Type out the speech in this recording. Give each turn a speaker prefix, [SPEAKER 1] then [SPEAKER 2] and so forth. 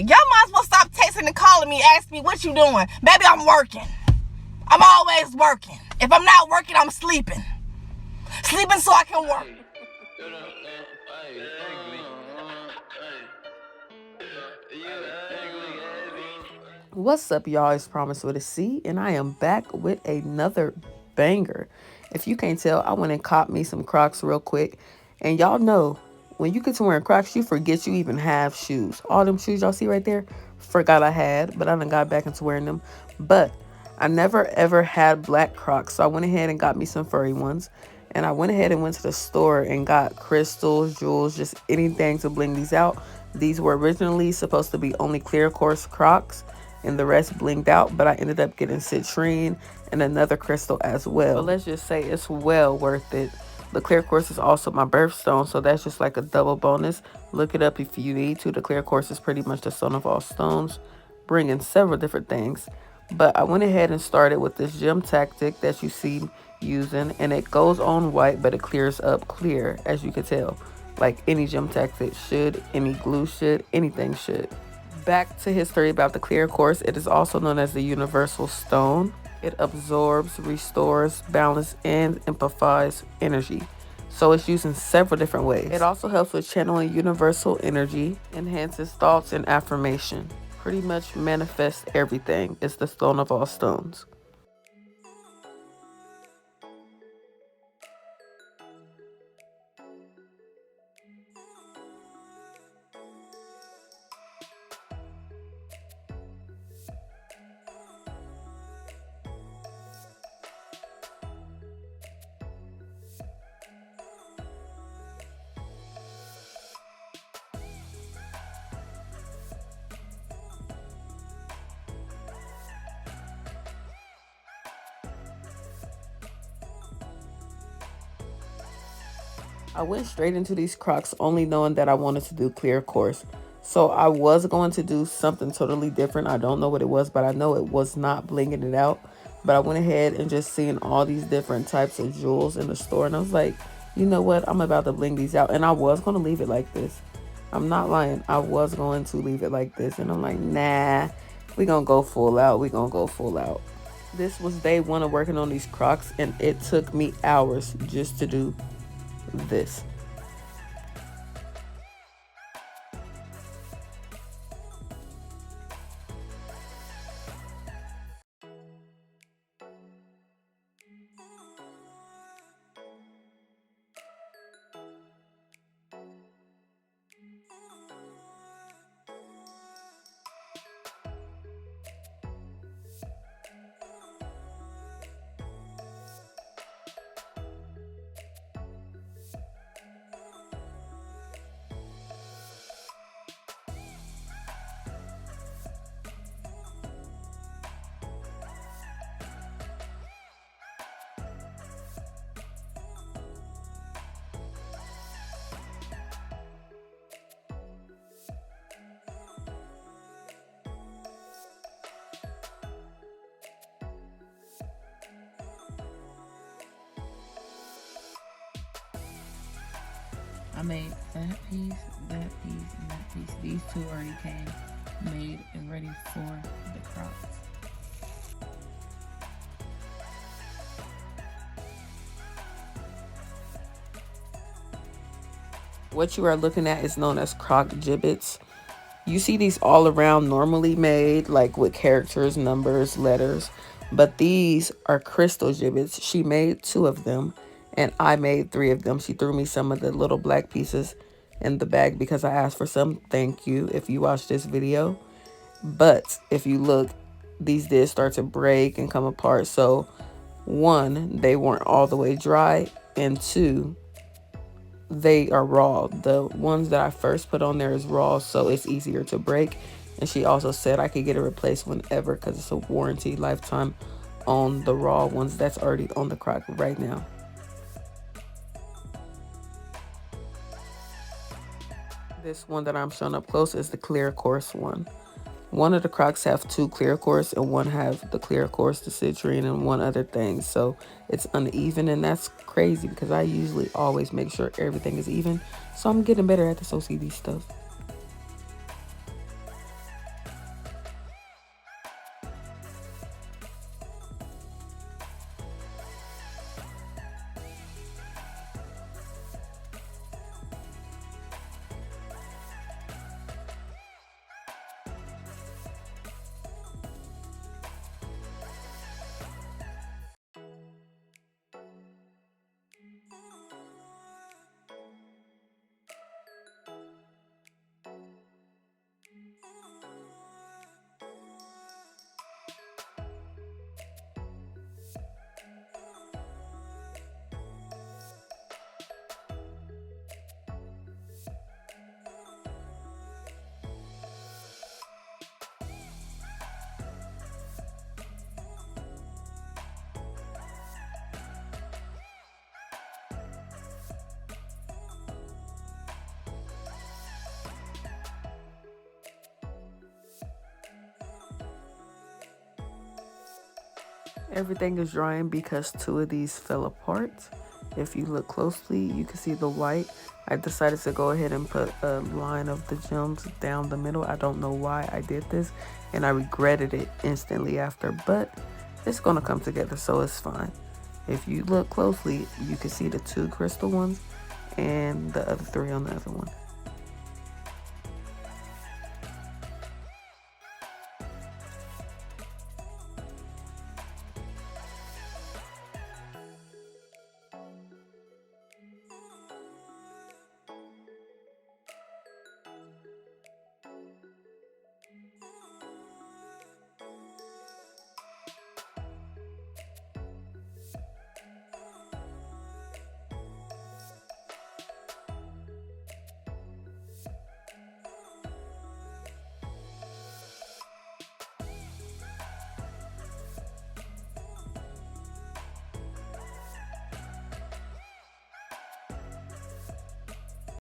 [SPEAKER 1] Y'all might as well stop texting and calling me, asking me what you doing. Baby, I'm working. I'm always working. If I'm not working, I'm sleeping. Sleeping so I can work.
[SPEAKER 2] What's up, y'all? It's Promise with a C, and I am back with another banger. If you can't tell, I went and caught me some Crocs real quick. And y'all know, when you get to wearing Crocs, you forget you even have shoes. All them shoes y'all see right there, forgot I had, but I done got back into wearing them. But I never ever had black Crocs, so I went ahead and got me some furry ones. And I went ahead and went to the store and got crystals, jewels, just anything to bling these out. These were originally supposed to be only clear course Crocs, and the rest blinged out, but I ended up getting citrine and another crystal as well. But let's just say it's well worth it. The clear quartz is also my birthstone, so that's just like a double bonus. Look it up if you need to. The clear quartz is pretty much the stone of all stones, bringing several different things. But I went ahead and started with this gem tactic that you see using, and it goes on white, but it clears up clear, as you can tell. Like any gem tactic should, any glue should, anything should. Back to history about the clear quartz, it is also known as the universal stone. It absorbs, restores, balances, and amplifies energy. So it's used in several different ways. It also helps with channeling universal energy, enhances thoughts and affirmation. Pretty much manifests everything. It's the stone of all stones. I went straight into these Crocs only knowing that I wanted to do clear course. So I was going to do something totally different. I don't know what it was, but I know it was not blinging it out. But I went ahead and just seen all these different types of jewels in the store. And I was like, you know what? I'm about to bling these out. And I was going to leave it like this. I'm not lying. I was going to leave it like this. And I'm like, nah, we going to go full out. We going to go full out. This was day one of working on these Crocs. And it took me hours just to do this.
[SPEAKER 3] I made that piece, and that piece. These two already came made and ready for the Crocs.
[SPEAKER 2] What you are looking at is known as Croc gibbets. You see these all around normally made, like with characters, numbers, letters. But these are crystal gibbets. She made 2 of them, and I made 3 of them. She threw me some of the little black pieces in the bag because I asked for some. Thank you if you watch this video. But if you look, these did start to break and come apart. So 1, they weren't all the way dry, and 2, they are raw. The ones that I first put on there is raw, so it's easier to break. And she also said I could get it replaced whenever because it's a warranty lifetime on the raw ones that's already on the Croc right now. This one that I'm showing up close is the clear course one. One of the Crocs have 2 clear course and one have the clear course, the citrine, and one other thing. So it's uneven, and that's crazy because I usually always make sure everything is even. So I'm getting better at this OCD stuff. Everything is drying because 2 of these fell apart. If you look closely, you can see the white. I decided to go ahead and put a line of the gems down the middle. I don't know why I did this, and I regretted it instantly after, but it's gonna come together, so it's fine. If you look closely, you can see the 2 crystal ones and the other 3 on the other one.